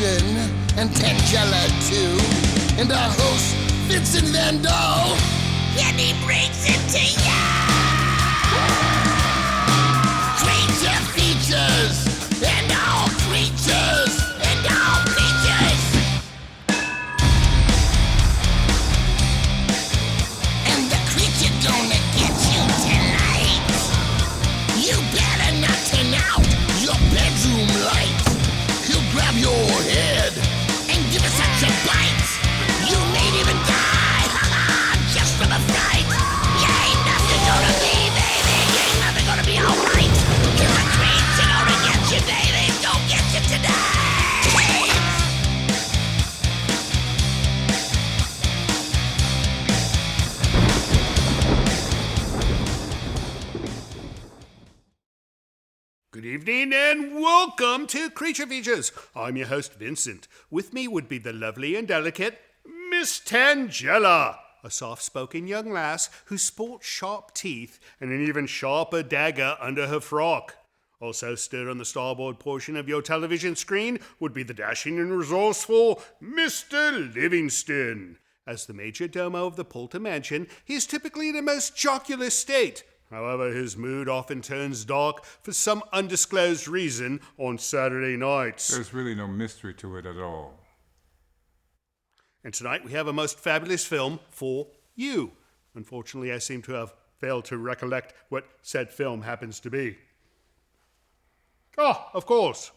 Winston and Tangela too, and our host Vincent Van Dahl, and he brings it to ya! Creature features, and all creatures, and all creatures! And the creature gonna get you tonight. You better not turn out your bedroom light. He'll grab your head and give it such a bite. You may even die, just from a fright. You ain't nothing gonna be, baby. You ain't nothing gonna be alright. Cause the creature gonna get you, baby. Gonna get you tonight. Good evening and welcome to Creature Features. I'm your host, Vincent. With me would be the lovely and delicate Miss Tangela, a soft-spoken young lass who sports sharp teeth and an even sharper dagger under her frock. Also stood on the starboard portion of your television screen would be the dashing and resourceful Mr. Livingston. As the major domo of the Poulter Mansion, he is typically in a most jocular state. However, his mood often turns dark for some undisclosed reason on Saturday nights. There's really no mystery to it at all. And tonight we have a most fabulous film for you. Unfortunately, I seem to have failed to recollect what said film happens to be. Ah, of course.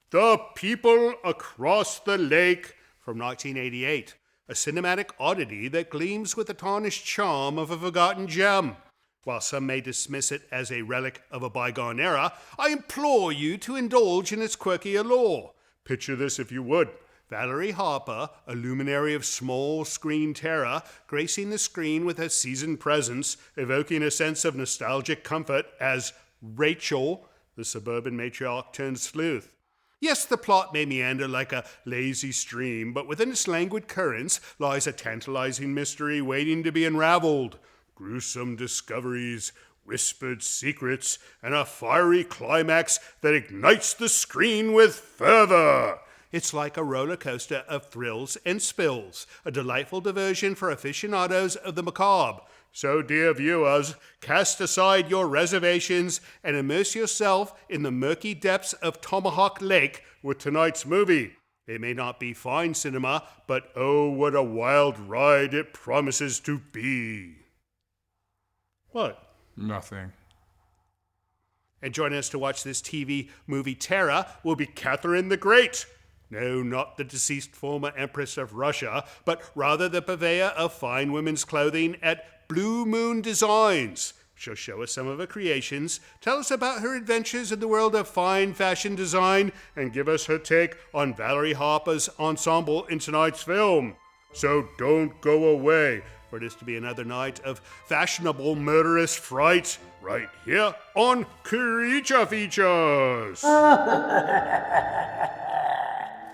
The People Across the Lake from 1988. A cinematic oddity that gleams with the tarnished charm of a forgotten gem. While some may dismiss it as a relic of a bygone era, I implore you to indulge in its quirky allure. Picture this if you would. Valerie Harper, a luminary of small screen terror, gracing the screen with her seasoned presence, evoking a sense of nostalgic comfort as Rachel, the suburban matriarch turned sleuth. Yes, the plot may meander like a lazy stream, but within its languid currents lies a tantalizing mystery waiting to be unraveled. Gruesome discoveries, whispered secrets, and a fiery climax that ignites the screen with fervor. It's like a roller coaster of thrills and spills, a delightful diversion for aficionados of the macabre. So, dear viewers, cast aside your reservations and immerse yourself in the murky depths of Tomahawk Lake with tonight's movie. It may not be fine cinema, but oh, what a wild ride it promises to be. What? Nothing. And joining us to watch this TV movie terror will be Katherine the Great. No, not the deceased former Empress of Russia, but rather the purveyor of fine women's clothing at Blue Moon Designs. She'll show us some of her creations, tell us about her adventures in the world of fine fashion design, and give us her take on Valerie Harper's ensemble in tonight's film. So don't go away, for it is to be another night of fashionable murderous fright right here on Creature Features.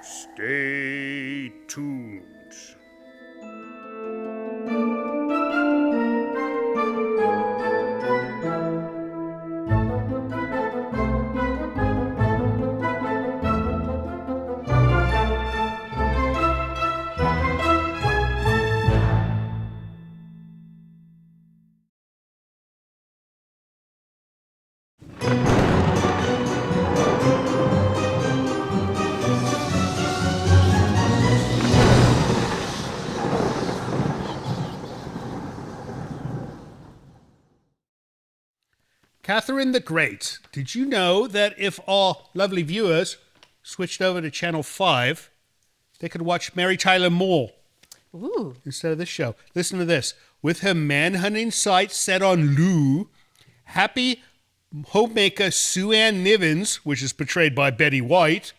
Stay tuned. Katherine the Great. Did you know that if our lovely viewers switched over to Channel 5, they could watch Mary Tyler Moore instead of this show? Listen to this. With her manhunting sights set on Lou, happy homemaker Sue Ann Nivens, which is portrayed by Betty White,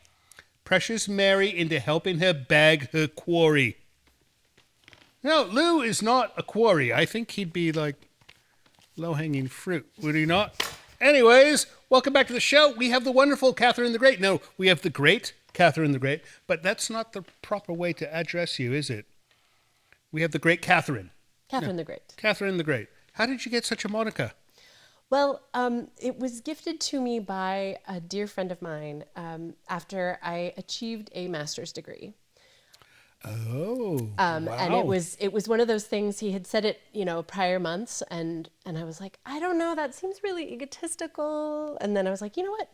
pressures Mary into helping her bag her quarry. Now, Lou is not a quarry. I think he'd be like low-hanging fruit, would he not? Anyways, welcome back to the show. We have the wonderful Katherine the Great. No, we have the great Katherine the Great, but that's not the proper way to address you, is it? We have the great Katherine. Katherine the Great. Katherine the Great. How did you get such a moniker? Well, it was gifted to me by a dear friend of mine after I achieved a master's degree. Oh, And wow. it was one of those things. He had said it, prior months, and I was like, I don't know, that seems really egotistical. And then I was like, you know what?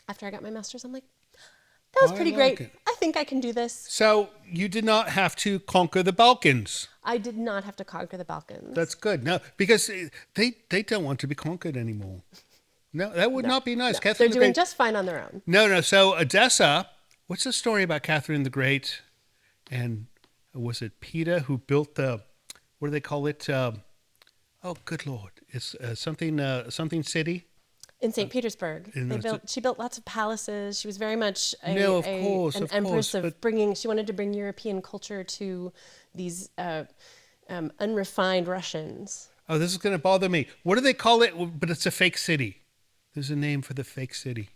After I got my master's, I'm like, that was I pretty like great. it. I think I can do this. So you did not have to conquer the Balkans. I did not have to conquer the Balkans. That's good. No, because they don't want to be conquered anymore. No, that would not be nice. No, Catherine they're the doing Great. just fine on their own. No. So Odessa. What's the story about Catherine the Great? And was it Peter who built the? What do they call it? Oh, good Lord! It's something city. In St. Petersburg, she built lots of palaces. She was very much an empress of bringing. She wanted to bring European culture to these unrefined Russians. Oh, this is going to bother me. What do they call it? But it's a fake city. There's a name for the fake city.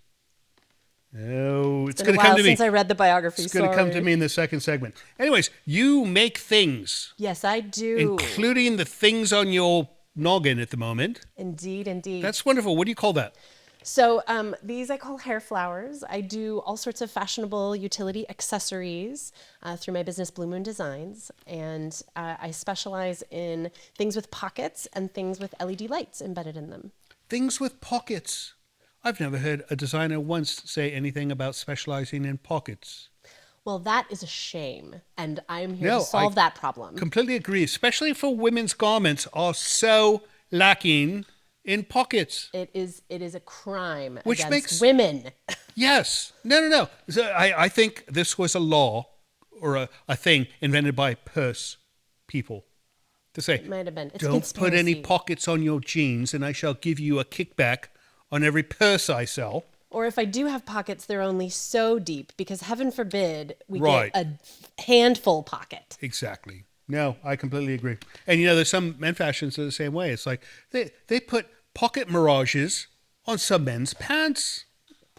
Oh, it's going to come to me. Since I read the biography. It's going to come to me in the second segment. Anyways, you make things. Yes, I do. Including the things on your noggin at the moment. Indeed, indeed. That's wonderful. What do you call that? So these I call hair flowers. I do all sorts of fashionable utility accessories through my business Blue Moon Designs. And I specialize in things with pockets and things with LED lights embedded in them. Things with pockets. I've never heard a designer once say anything about specializing in pockets. Well, that is a shame, and I'm here to solve that problem. Completely agree, especially for women's garments are so lacking in pockets. It is a crime Which against makes women. Yes. No. So I think this was a law or a thing invented by purse people to say, It might have been. It's don't put any conspiracy. pockets on your jeans and I shall give you a kickback on every purse I sell. Or if I do have pockets, they're only so deep because heaven forbid we Right. get a handful pocket. Exactly. No, I completely agree. And there's some men fashions that are the same way. It's like they put pocket mirages on some men's pants.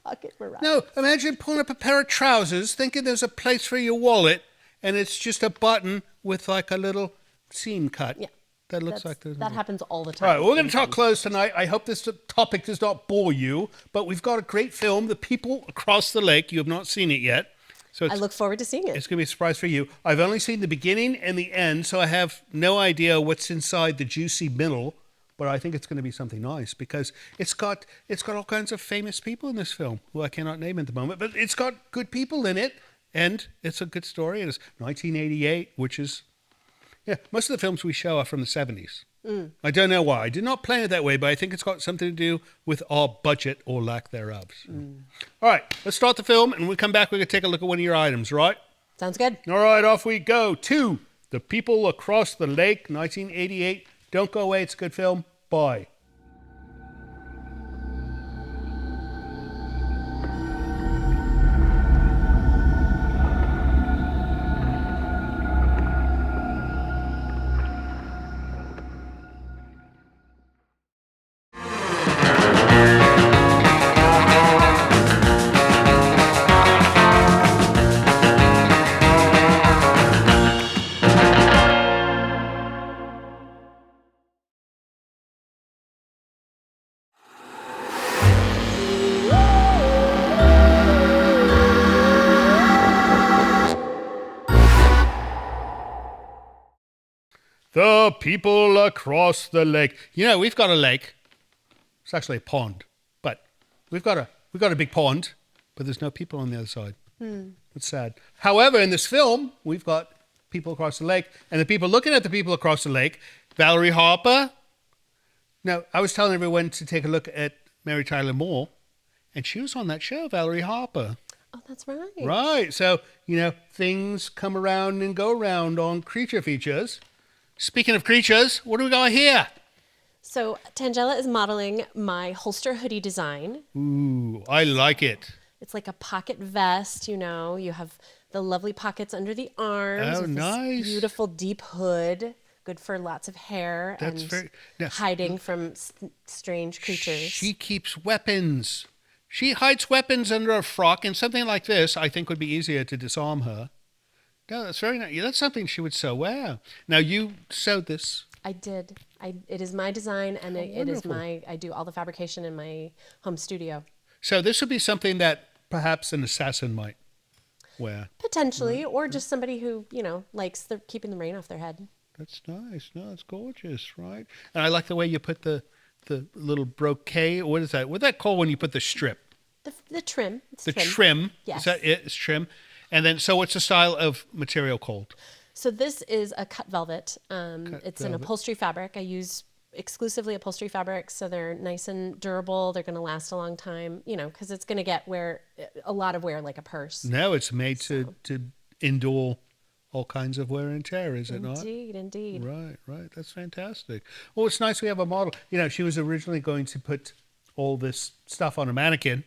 Pocket mirage. No, imagine pulling up a pair of trousers, thinking there's a place for your wallet, and it's just a button with like a little seam cut. Yeah. That looks like that happens all the All time. right, well, we're going to talk clothes tonight. I hope this topic does not bore you, but we've got a great film, The People Across the Lake. You have not seen it yet. So I look forward to seeing it. it's going to be a surprise for you. I've only seen the beginning and the end, so I have no idea what's inside the juicy middle, but I think it's going to be something nice because it's got all kinds of famous people in this film who I cannot name at the moment, but it's got good people in it, and it's a good story. And it's 1988, which is... Yeah, most of the films we show are from the 70s. I don't know why. I did not plan it that way, but I think it's got something to do with our budget or lack thereof. So. All right, let's start the film, and when we come back, we're going to take a look at one of your items, right? Sounds good. All right, off we go to The People Across the Lake, 1988. Don't go away. It's a good film. Bye. The People Across the Lake. We've got a lake. It's actually a pond, but we've got a big pond, but there's no people on the other side. It's sad. However, in this film, we've got people across the lake, and the people looking at the people across the lake, Valerie Harper. Now, I was telling everyone to take a look at Mary Tyler Moore, and she was on that show, Valerie Harper. Oh, that's right. Right. So, things come around and go around on Creature Features. Speaking of creatures, what do we got here? So Tangela is modeling my holster hoodie design. Ooh, I like it. It's like a pocket vest, you have the lovely pockets under the arms. Oh, with nice. This beautiful deep hood, good for lots of hair hiding from strange creatures. She keeps weapons. She hides weapons under a frock, and something like this, I think, would be easier to disarm her. No, that's very nice. That's something she would sew. Wow. Now, you sewed this. I did. It is my design, and it is wonderful. I do all the fabrication in my home studio. So this would be something that perhaps an assassin might wear. Potentially, or just somebody who, likes keeping the rain off their head. That's nice. No, it's gorgeous, right? And I like the way you put the little brocade. What is that? What's that called when you put the strip? The trim. It's The trim. Yes. Is that it? It's trim. And then, so what's the style of material called? So this is a cut velvet. It's an velvet. upholstery fabric. I use exclusively upholstery fabrics, so they're nice and durable. They're going to last a long time, because it's going to get a lot of wear, like a purse. No, it's made to endure all kinds of wear and tear, is it not? Indeed. Right. That's fantastic. Well, it's nice we have a model. She was originally going to put all this stuff on a mannequin.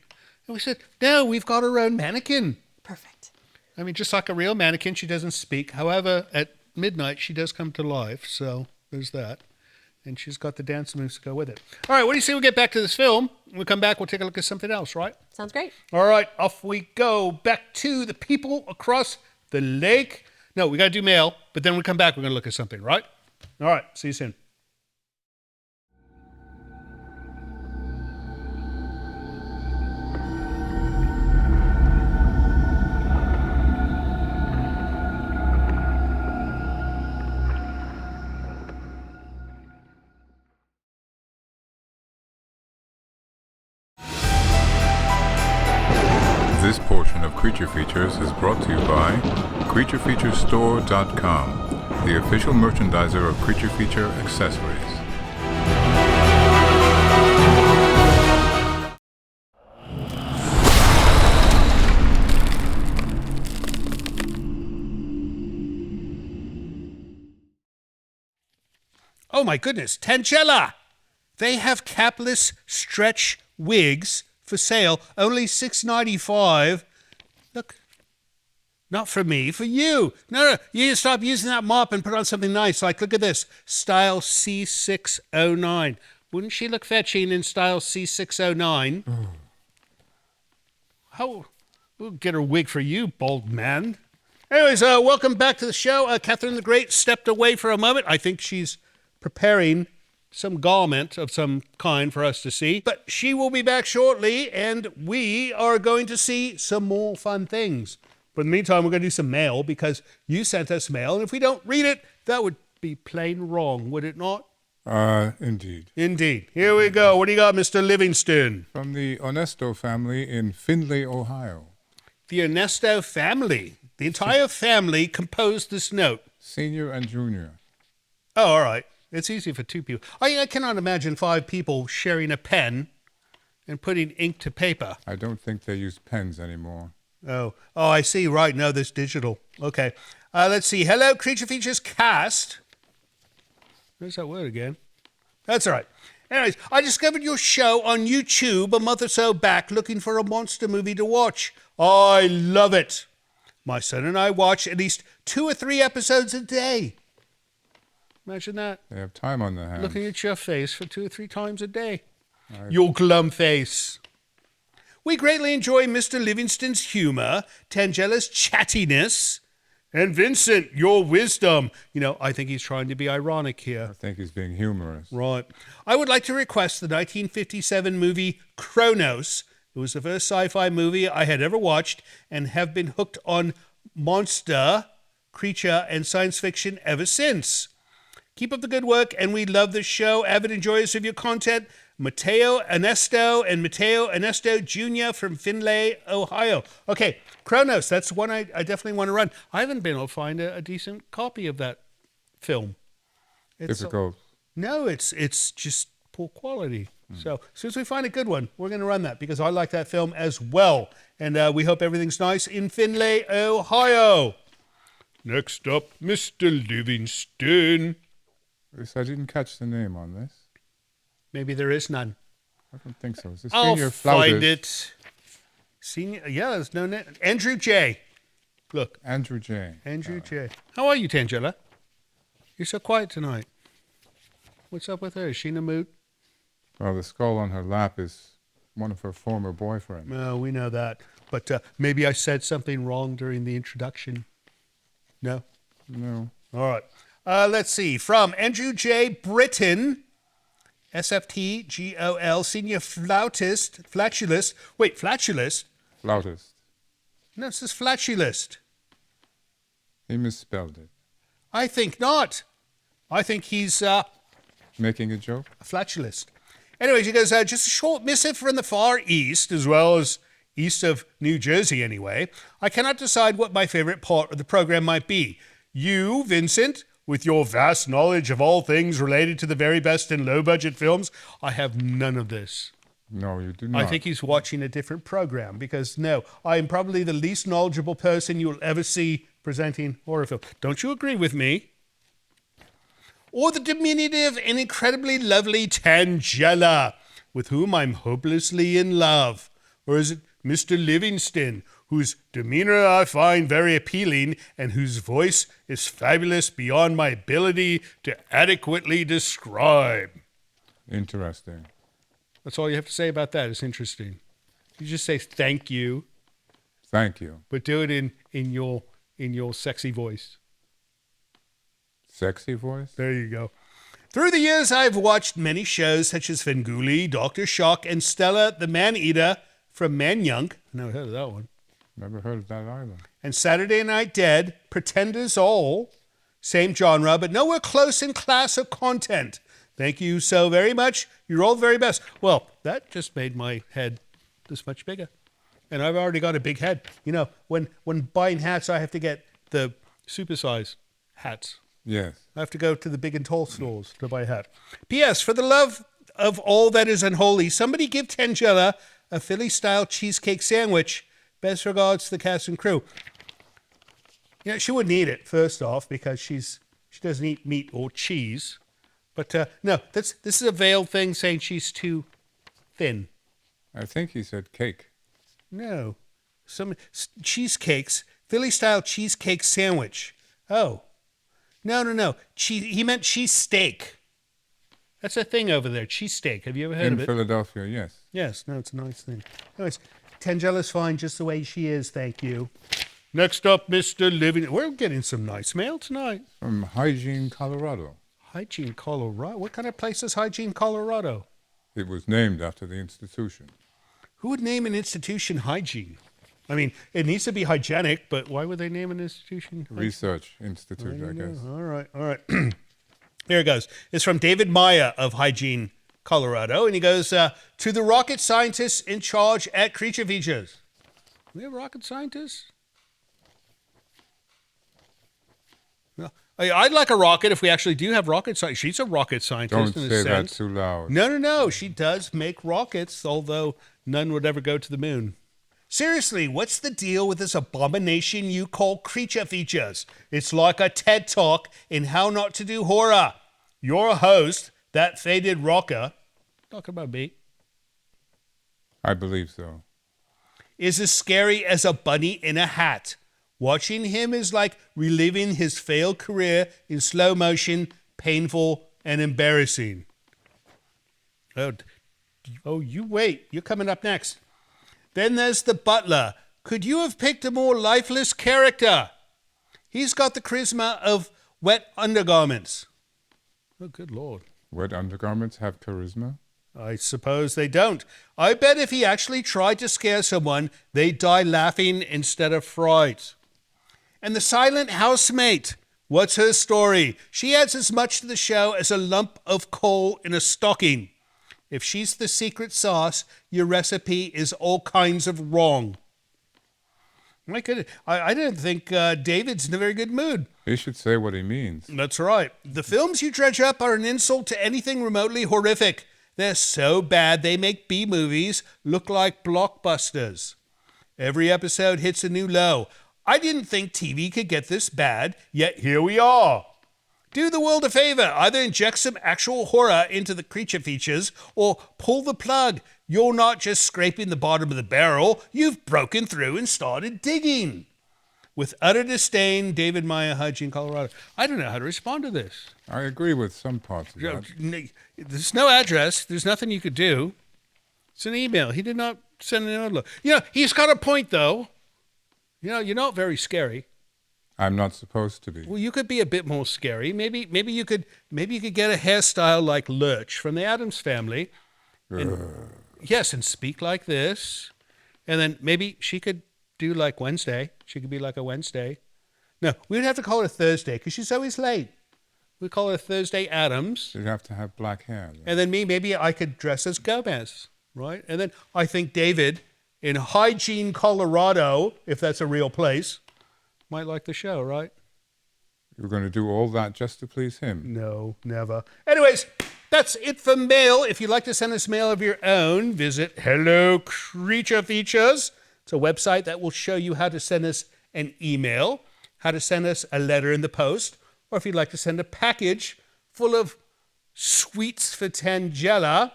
And we said, no, we've got our own mannequin. Perfect. I mean, just like a real mannequin, she doesn't speak. However, at midnight, she does come to life. So there's that. And she's got the dance moves to go with it. All right, what do you say we get back to this film? When we come back, we'll take a look at something else, right? Sounds great. All right, off we go. Back to the people across the lake. No, we got to do mail, but then when we come back, we're going to look at something, right? All right, see you soon. This portion of Creature Features is brought to you by CreatureFeatureStore.com, the official merchandiser of Creature Feature accessories. Oh my goodness, Tangella! They have capless stretch wigs for sale, only $6.95. Look, not for me, for you. No, you need to stop using that mop and put on something nice. Like, look at this, style C609. Wouldn't she look fetching in style C609? How? We'll get her wig for you, bald man. Anyways, welcome back to the show. Katherine the Great stepped away for a moment. I think she's preparing some garment of some kind for us to see. But she will be back shortly, and we are going to see some more fun things. But in the meantime, we're going to do some mail, because you sent us mail, and if we don't read it, that would be plain wrong, would it not? Indeed. Indeed. Here we go. What do you got, Mr. Livingston? From the Onesto family in Findlay, Ohio. The Ernesto family. The entire family composed this note. Senior and junior. Oh, all right. It's easy for two people. I cannot imagine 5 people sharing a pen and putting ink to paper. I don't think they use pens anymore. Oh, I see. Right. No, there's digital. Okay. Let's see. Hello, Creature Features cast. Where's that word again? That's all right. Anyways, I discovered your show on YouTube a month or so back looking for a monster movie to watch. I love it. My son and I watch at least 2 or 3 episodes a day. Imagine that. They have time on their hands. Looking at your face for 2 or 3 times a day. Your glum face. We greatly enjoy Mr. Livingston's humor, Tangella's chattiness, and Vincent, your wisdom. I think he's trying to be ironic here. I think he's being humorous. Right. I would like to request the 1957 movie Kronos. It was the first sci-fi movie I had ever watched and have been hooked on monster, creature, and science fiction ever since. Keep up the good work, and we love the show. Avid enjoyers of your content, Mateo Ernesto and Mateo Ernesto Jr. from Findlay, Ohio. Okay, Kronos, that's one I definitely want to run. I haven't been able to find a decent copy of that film. Difficult. No, it's just poor quality. So as soon as we find a good one, we're going to run that, because I like that film as well. And we hope everything's nice in Findlay, Ohio. Next up, Mr. Livingston. I didn't catch the name on this. Maybe there is none. I don't think so. Is this I'll senior find flautist? it. Senior, yeah, there's no name. Andrew J. Look. Andrew J. Andrew J. How are you, Tangella? You're so quiet tonight. What's up with her? Is she in a mood? Well, the skull on her lap is one of her former boyfriends. No, we know that. But maybe I said something wrong during the introduction. No? No. All right. Let's see. From Andrew J. Britton, SFTGOL, senior flatulist. Wait, flatulist? Flautist. No, it says flatulist. He misspelled it. I think not. I think he's Making a joke? a flatulist. Anyways, he goes, just a short missive from the Far East, as well as east of New Jersey anyway. I cannot decide what my favorite part of the program might be. You, Vincent, with your vast knowledge of all things related to the very best in low-budget films, I have none of this. No, you do not. I think he's watching a different program because, no, I am probably the least knowledgeable person you will ever see presenting horror film. Don't you agree with me? Or the diminutive and incredibly lovely Tangela, with whom I'm hopelessly in love. Or is it Mr. Livingston, whose demeanor I find very appealing and whose voice is fabulous beyond my ability to adequately describe? Interesting. That's all you have to say about that. It's interesting. You just say thank you, Thank you. but do it in your sexy voice. Sexy voice? There you go. Through the years, I've watched many shows such as Svengoolie, Dr. Shock, and Stella the Man-Eater from Manyunk. Never heard of that one. Never heard of that either. And Saturday Night Dead, Pretenders All. Same genre, but nowhere close in class or content. Thank you so very much. You're all the very best. Well, that just made my head this much bigger. And I've already got a big head. You know, when buying hats, I have to get the supersize hats. Yes. I have to go to the big and tall stores to buy a hat. P.S. For the love of all that is unholy, somebody give Tangela a Philly-style cheesecake sandwich. Best regards to the cast and crew. Yeah, she wouldn't eat it, first off, because she doesn't eat meat or cheese. But no, this is a veiled thing saying she's too thin. I think he said cake. No. Some cheesecakes, Philly-style cheesecake sandwich. Oh. No. He meant cheese steak. That's a thing over there, cheese steak. Have you ever heard of In it? Philadelphia, yes. Yes, no, it's a nice thing. Anyways, Tangela's fine just the way she is, thank you. Next up, Mr. Living. We're getting some nice mail tonight. From Hygiene, Colorado. Hygiene, Colorado. What kind of place is Hygiene, Colorado? It was named after the institution. Who would name an institution Hygiene? I mean, it needs to be hygienic, but why would they name an institution hygiene? Research Institute, I guess. All right. Here it goes. It's from David Meyer of Hygiene, Colorado, and he goes, to the rocket scientists in charge at Creature Features. We have rocket scientists? No. I'd like a rocket if we actually do have rocket scientists. She's a rocket scientist Don't in say a that sense. too loud. No. She does make rockets, although none would ever go to the moon. Seriously, what's the deal with this abomination you call Creature Features? It's like a TED Talk in how not to do horror. Your host, that faded rocker, talking about me, I believe so. is as scary as a bunny in a hat. Watching him is like reliving his failed career in slow motion, painful, and embarrassing. Oh, you wait. You're coming up next. Then there's the butler. Could you have picked a more lifeless character? He's got the charisma of wet undergarments. Oh, good Lord. Wet undergarments have charisma? I suppose they don't. I bet if he actually tried to scare someone, they'd die laughing instead of fright. And the silent housemate. What's her story? She adds as much to the show as a lump of coal in a stocking. If she's the secret sauce, your recipe is all kinds of wrong. My goodness, I didn't think David's in a very good mood. He should say what he means. That's right. The films you dredge up are an insult to anything remotely horrific. They're so bad they make B-movies look like blockbusters. Every episode hits a new low. I didn't think TV could get this bad, yet here we are. Do the world a favor. Either inject some actual horror into the Creature Features or pull the plug. You're not just scraping the bottom of the barrel. You've broken through and started digging. With utter disdain, David Meyer, Hygiene, Colorado. I don't know how to respond to this. I agree with some parts of that. There's no address. There's nothing you could do. It's an email. He did not send an envelope. He's got a point, though. You're not very scary. I'm not supposed to be. Well, you could be a bit more scary. Maybe you could get a hairstyle like Lurch from the Addams Family. Yes, and speak like this. And then maybe she could do like Wednesday. She could be like a Wednesday. No, we'd have to call her Thursday because she's always late. We'd call her Thursday Addams. You'd have to have black hair. Then. And then maybe I could dress as Gomez, right? And then I think David in Hygiene, Colorado, if that's a real place, might like the show, right? You're going to do all that just to please him? No, never. Anyways, that's it for mail. If you'd like to send us mail of your own, visit Hello Creature Features. It's a website that will show you how to send us an email, how to send us a letter in the post, or if you'd like to send a package full of sweets for Tangela,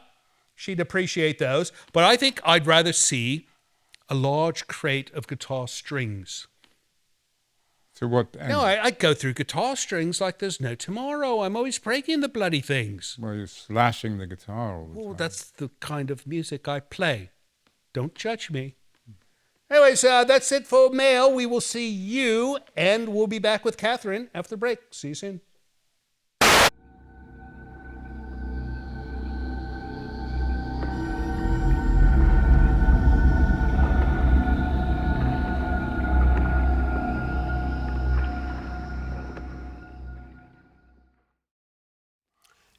she'd appreciate those. But I think I'd rather see a large crate of guitar strings. To what end? No, I go through guitar strings like there's no tomorrow. I'm always breaking the bloody things. Well, you're slashing the guitar all the time. That's the kind of music I play. Don't judge me. Anyways, that's it for mail. We will see you, and we'll be back with Katherine after the break. See you soon.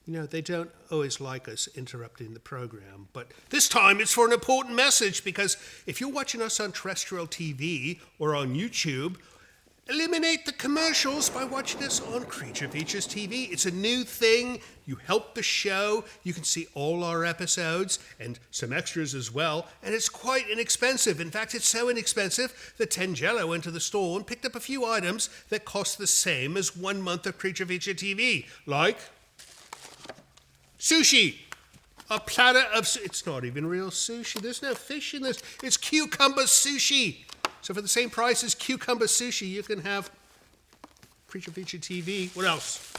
You know, they don't always like us interrupting the program, but this time it's for an important message, because if you're watching us on terrestrial TV or on YouTube, eliminate the commercials by watching us on Creature Features TV. It's a new thing. You help the show. You can see all our episodes and some extras as well, and it's quite inexpensive. In fact, it's so inexpensive that Tangela went to the store and picked up a few items that cost the same as 1 month of Creature Feature TV, like sushi, a platter of, it's not even real sushi. There's no fish in this. It's cucumber sushi. So for the same price as cucumber sushi, you can have Creature Feature TV. What else?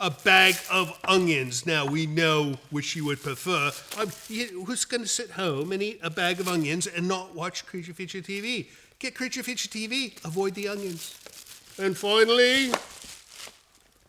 A bag of onions. Now, we know which you would prefer. Who's going to sit home and eat a bag of onions and not watch Creature Feature TV? Get Creature Feature TV. Avoid the onions. And finally,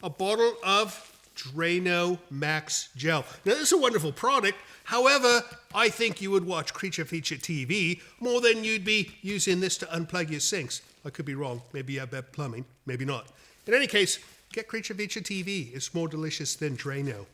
a bottle of Drano Max Gel. Now, this is a wonderful product. However, I think you would watch Creature Feature TV more than you'd be using this to unplug your sinks. I could be wrong. Maybe you have bad plumbing. Maybe not. In any case, get Creature Feature TV. It's more delicious than Drano.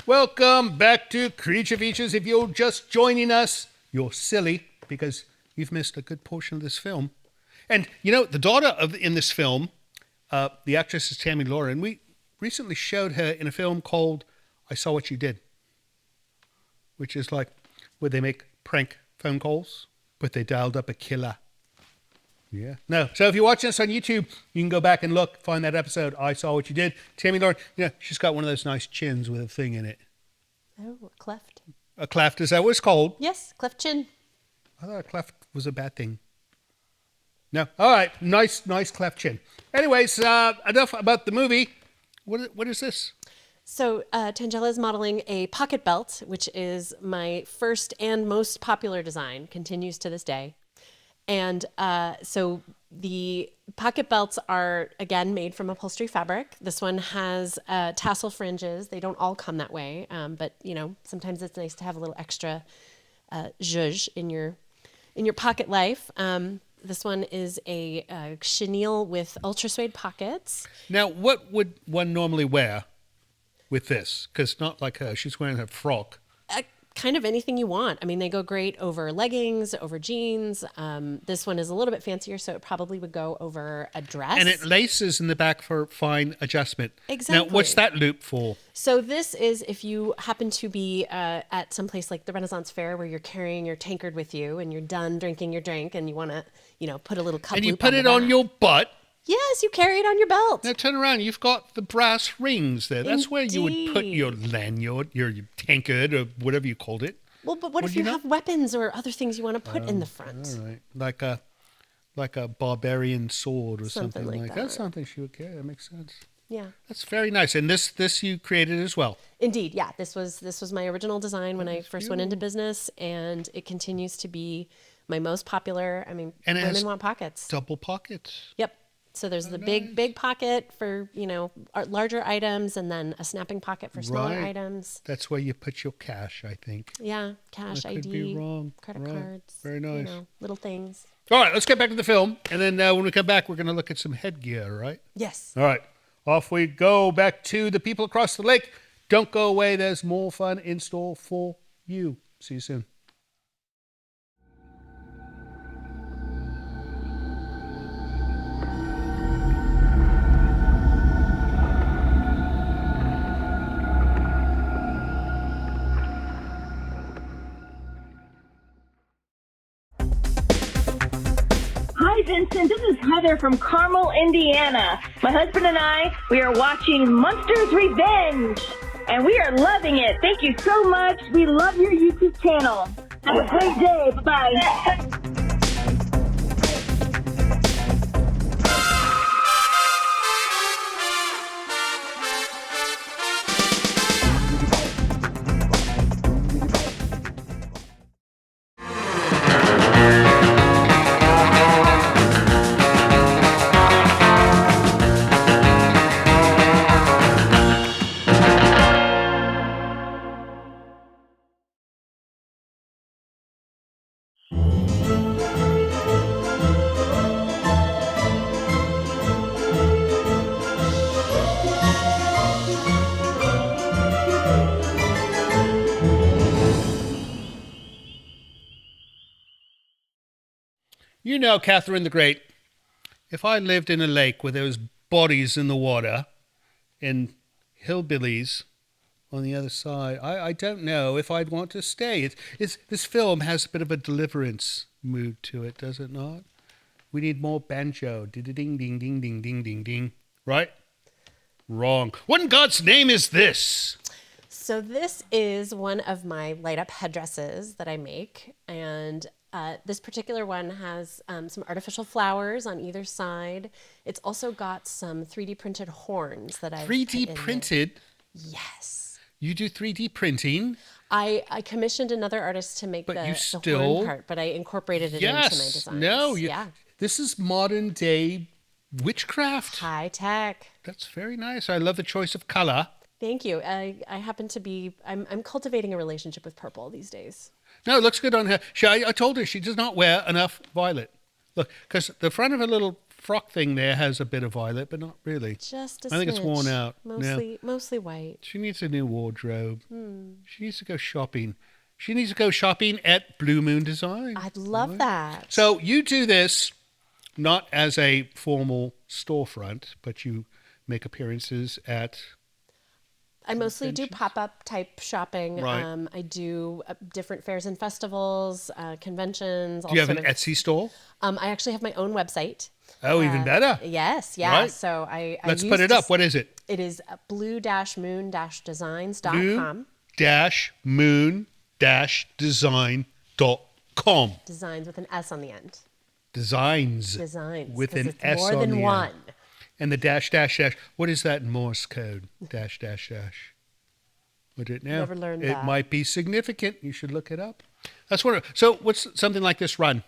Welcome back to Creature Features. If you're just joining us, you're silly, because you've missed a good portion of this film. And, you know, the daughter in this film, the actress is Tammy Lauren. We recently showed her in a film called I Saw What You Did, which is like where they make prank phone calls, but they dialed up a killer. Yeah. No. So if you're watching us on YouTube, you can go back and look, find that episode, I Saw What You Did. Tammy Lauren, you know, she's got one of those nice chins with a thing in it. Oh, a cleft. A cleft, is that what it's called? Yes, cleft chin. I thought a cleft was a bad thing. No. All right. Nice cleft chin. Anyways, enough about the movie. What is this? So Tangela is modeling a pocket belt, which is my first and most popular design, continues to this day. And so the pocket belts are, again, made from upholstery fabric. This one has tassel fringes. They don't all come that way, but, you know, sometimes it's nice to have a little extra zhuzh in your pocket life. This one is a chenille with ultra suede pockets. Now, what would one normally wear with this? Because not like her. She's wearing her frock. Kind of anything you want. I mean, they go great over leggings, over jeans. This one is a little bit fancier, so it probably would go over a dress. And it laces in the back for fine adjustment. Exactly. Now, what's that loop for? So this is if you happen to be at some place like the Renaissance Fair where you're carrying your tankard with you and you're done drinking your drink and you want to, you know, put a little cup and you loop put on it the on back. your butt. Yes, you carry it on your belt. Now turn around. You've got the brass rings there. That's where you would put Indeed. your lanyard, your tankard, or whatever you called it. Well, but what if you have weapons or other things you want to put in the front? All right. Like a like a barbarian sword or something Something like that. that. That's something she would carry. That makes sense. Yeah. That's very nice. And this you created as well. Indeed, yeah. This was my original design when I first went into beautiful. business, and it continues to be my most popular. I mean, And it has women want pockets. double pockets. Yep. So there's the nice. big pocket for, larger items, and then a snapping pocket for smaller Right. items. That's where you put your cash, I think. Yeah, cash, I could ID, be wrong. credit Right. cards. Very nice. Little things. All right, let's get back to the film. And then when we come back, we're going to look at some headgear, right? Yes. All right. Off we go back to the people across the lake. Don't go away. There's more fun in store for you. See you soon. Hi, Vincent. This is Heather from Carmel, Indiana. My husband and I, we are watching Monsters Revenge, and we are loving it. Thank you so much. We love your YouTube channel. Have a great day. Bye-bye. You know, Katherine the Great, if I lived in a lake where there was bodies in the water and hillbillies on the other side, I don't know if I'd want to stay. This film has a bit of a deliverance mood to it, does it not? We need more banjo. Ding, ding, ding, ding, ding, ding, ding, ding. Right? Wrong. What in God's name is this? So this is one of my light up headdresses that I make, and this particular one has some artificial flowers on either side. It's also got some 3D printed horns that I've 3D printed? Yes. You do 3D printing? I commissioned another artist to make But you the still- horn part, but I incorporated it into my Yes. designs. No. Yeah. This is modern day witchcraft. High tech. That's very nice. I love the choice of color. Thank you. I happen to be, I'm cultivating a relationship with purple these days. No, it looks good on her. I told her she does not wear enough violet. Look, because the front of her little frock thing there has a bit of violet, but not really. Just a I think it's worn smidge. out. Mostly white. She needs a new wardrobe. She needs to go shopping. She needs to go shopping at Blue Moon Design. I'd love that. So you do this not as a formal storefront, but you make appearances at... I mostly do pop-up type shopping. Right. I do different fairs and festivals, conventions. Do you have an Etsy store? I actually have my own website. Oh, even better. Yes, yeah. Right. So I Let's used put it to up. What is it? It is blue-moon-designs.com. Blue-moon-design.com. Designs with an S on the end. Designs. Designs. With 'cause an it's S more on than the one. end. And the dash, dash, dash. What is that in Morse code? Dash, dash, dash. Would it know? Never learned it that. might be significant. You should look it up. That's what. So what's something like this run?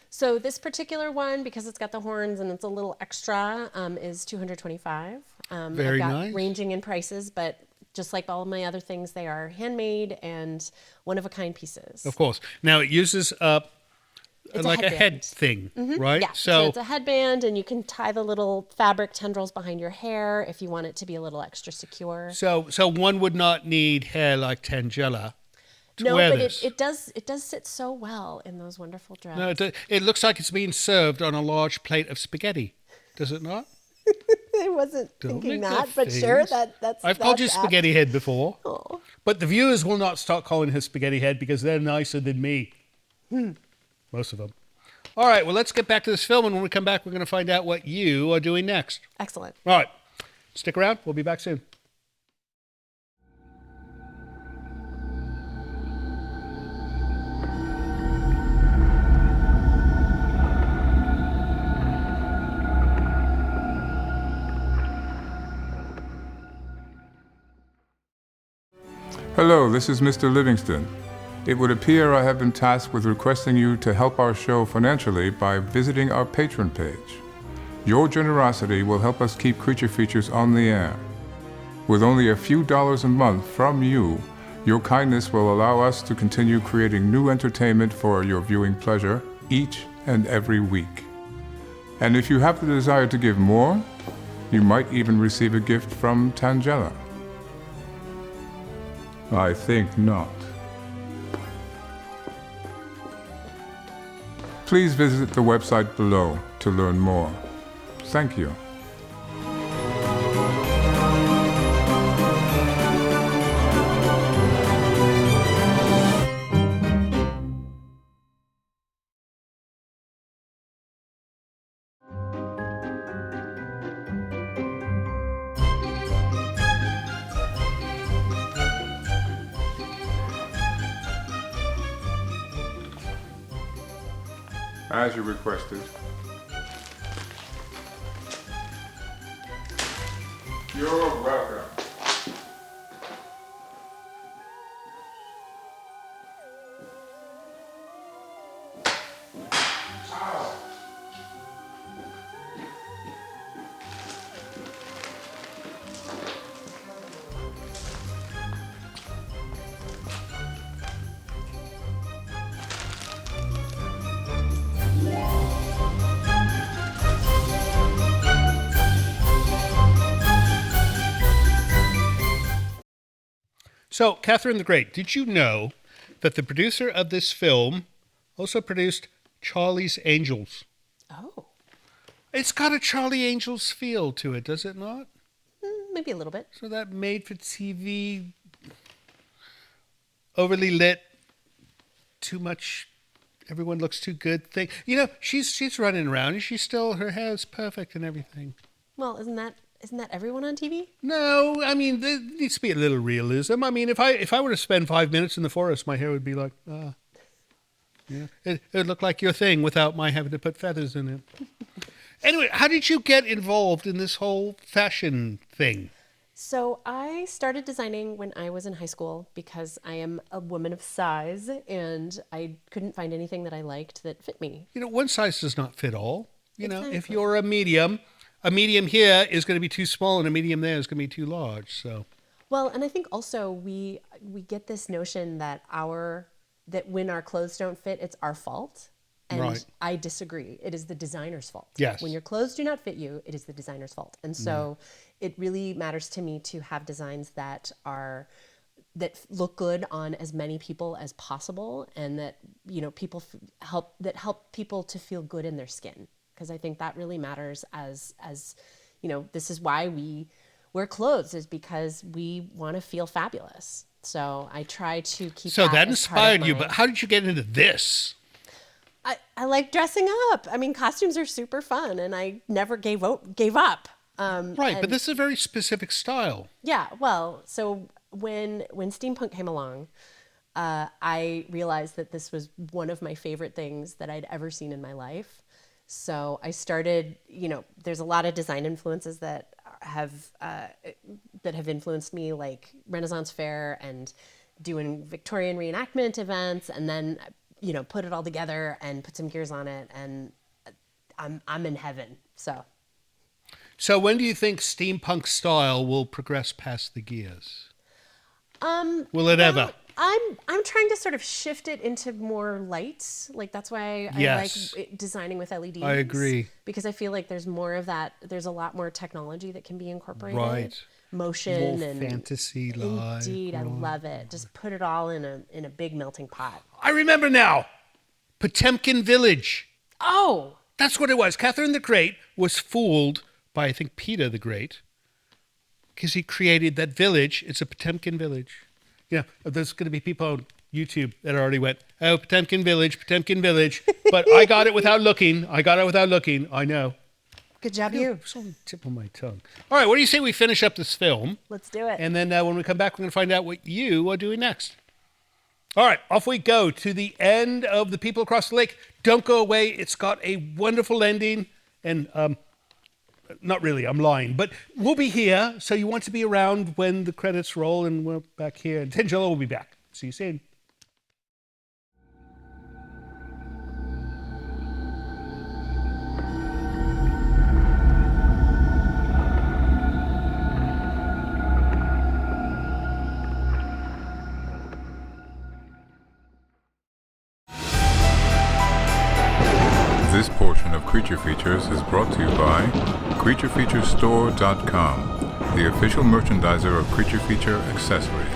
So this particular one, because it's got the horns and it's a little extra, is $225. Very I've got nice. ranging in prices, but just like all of my other things, they are handmade and one-of-a-kind pieces. Of course. Now it uses It's like a head headband. thing, right? Yeah, so it's a headband, and you can tie the little fabric tendrils behind your hair if you want it to be a little extra secure. So one would not need hair like Tangela to No, wear but this. it does sit so well in those wonderful dresses. No, it looks like it's being served on a large plate of spaghetti. Does it not? I wasn't Don't thinking make that, that but sure, face. that's. I've called you that's apt. spaghetti head before. Oh. But the viewers will not start calling her spaghetti head because they're nicer than me. Most of them. All right, well, let's get back to this film, and when we come back, we're going to find out what you are doing next. Excellent. All right, stick around. We'll be back soon. Hello, this is Mr. Livingston. It would appear I have been tasked with requesting you to help our show financially by visiting our Patreon page. Your generosity will help us keep Creature Features on the air. With only a few dollars a month from you, your kindness will allow us to continue creating new entertainment for your viewing pleasure each and every week. And if you have the desire to give more, you might even receive a gift from Tangela. I think not. Please visit the website below to learn more. Thank you. As you requested. You're welcome. So, Katherine the Great, did you know that the producer of this film also produced Charlie's Angels? Oh, It's got a Charlie Angels feel to it, does it not? maybe a little bit. So that made-for-TV, overly lit, too much, everyone looks too good thing. You know, she's running around and her hair's perfect and everything. Well, isn't that everyone on TV? No, I mean, there needs to be a little realism. I mean, if I were to spend 5 minutes in the forest, my hair would be like, yeah. It would look like your thing without my having to put feathers in it. Anyway, how did you get involved in this whole fashion thing? So I started designing when I was in high school because I am a woman of size and I couldn't find anything that I liked that fit me. You know, one size does not fit all. You know, if Exactly. you're a medium here is going to be too small and a medium there is going to be too large. So, Well, and I think also we get this notion that when our clothes don't fit, it's our fault. And Right. I disagree. It is the designer's fault. Yes. When your clothes do not fit you, it is the designer's fault. And so it really matters to me to have designs that look good on as many people as possible, and that help people to feel good in their skin, because I think that really matters as this is why we wear clothes, is because we want to feel fabulous. So I try to keep so that as part of inspired you, my- but how did you get into this? I like dressing up. I mean, costumes are super fun, and I never gave up. Right, but this is a very specific style. Yeah, well, so when steampunk came along, I realized that this was one of my favorite things that I'd ever seen in my life. So I started, there's a lot of design influences that have influenced me, like Renaissance Fair and doing Victorian reenactment events, and then put it all together and put some gears on it, and I'm in heaven. So when do you think steampunk style will progress past the gears? Will it ever? I'm trying to sort of shift it into more lights. Like, that's why I Yes. like designing with LEDs. I agree. Because I feel like there's more of that. There's a lot more technology that can be incorporated. Right. Motion More and fantasy live. Indeed, I love it. Just put it all in a big melting pot. I remember now. Potemkin Village. Oh, That's what it was. Katherine the Great was fooled by, I think, Peter the Great, because he created that village. It's a Potemkin Village. There's going to be people on YouTube that already went, oh, Potemkin Village. But I got it without looking. I know. good job, you. It's on the tip of my tongue. All right, what do you say we finish up this film? Let's do it. And then when we come back, we're going to find out what you are doing next. All right, off we go to the end of The People Across the Lake. Don't go away. It's got a wonderful ending. And not really, I'm lying. But we'll be here, so you want to be around when the credits roll, and we're back here. And Tangelo will be back. See you soon. This portion of Creature Features is brought to you by CreatureFeatureStore.com, the official merchandiser of Creature Feature accessories.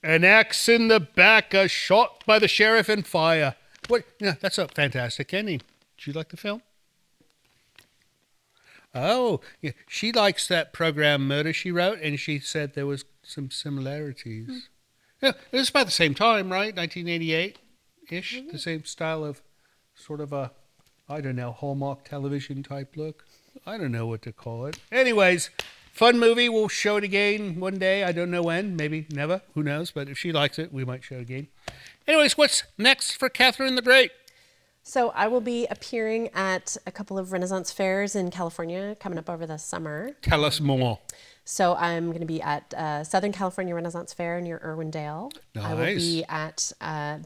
An axe in the back, a shot by the sheriff and fire. What? Yeah, that's a fantastic ending. Did you like the film? Oh, yeah. She likes that program Murder, She Wrote, and she said there was some similarities. Yeah, it was about the same time, right? 1988-ish, the same style of sort of a, I don't know, Hallmark television type look. I don't know what to call it. Anyways, fun movie. We'll show it again one day. I don't know when. Maybe never. Who knows? But if she likes it, we might show it again. Anyways, what's next for Katherine the Great? So I will be appearing at a couple of Renaissance fairs in California coming up over the summer. Tell us more. So I'm going to be at Southern California Renaissance Fair near Irwindale. Nice. I will be at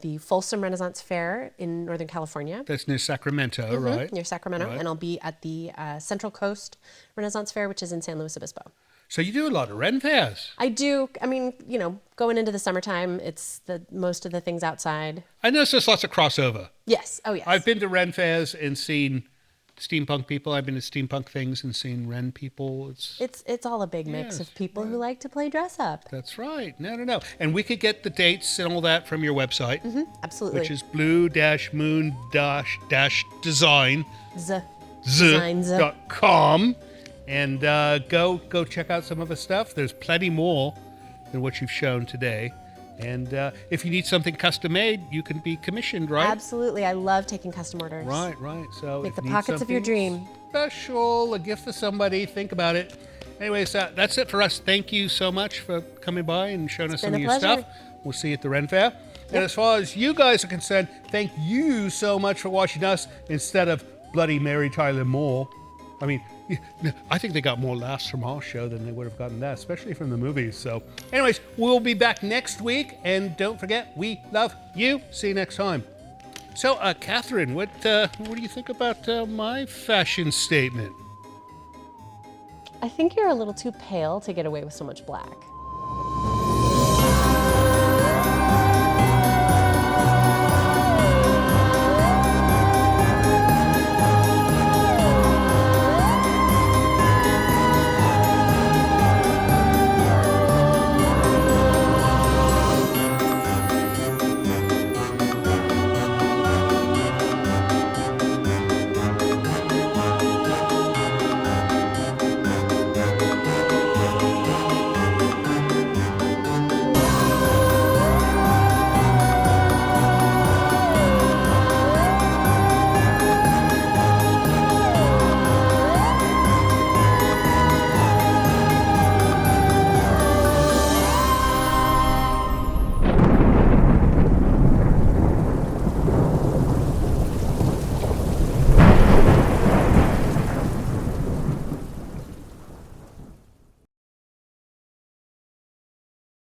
the Folsom Renaissance Fair in Northern California. That's near Sacramento, right? Near Sacramento. Right. And I'll be at the Central Coast Renaissance Fair, which is in San Luis Obispo. So you do a lot of Ren fairs. I do. I mean, you know, going into the summertime, it's most of the things outside. I notice there's lots of crossover. Yes. Oh, yes. I've been to Ren fairs and seen steampunk people. I've been to steampunk things and seen Ren people. It's all a big mix of people who like to play dress up. That's right. No. And we could get the dates and all that from your website. Absolutely. Which is blue-moon-design. Designs.com. And go check out some of the stuff. There's plenty more than what you've shown today. And if you need something custom made, you can be commissioned, right? Absolutely. I love taking custom orders. Right. So Make if the you need pockets of your something dream. special, a gift for somebody, think about it. Anyways, that's it for us. Thank you so much for coming by and showing us some of been your a pleasure. stuff. We'll see you at the Ren Fair. And as far as you guys are concerned, thank you so much for watching us instead of bloody Mary Tyler Moore. I mean, I think they got more laughs from our show than they would have gotten that, especially from the movies. So anyways, we'll be back next week. And don't forget, we love you. See you next time. So, Katherine, what do you think about my fashion statement? I think you're a little too pale to get away with so much black.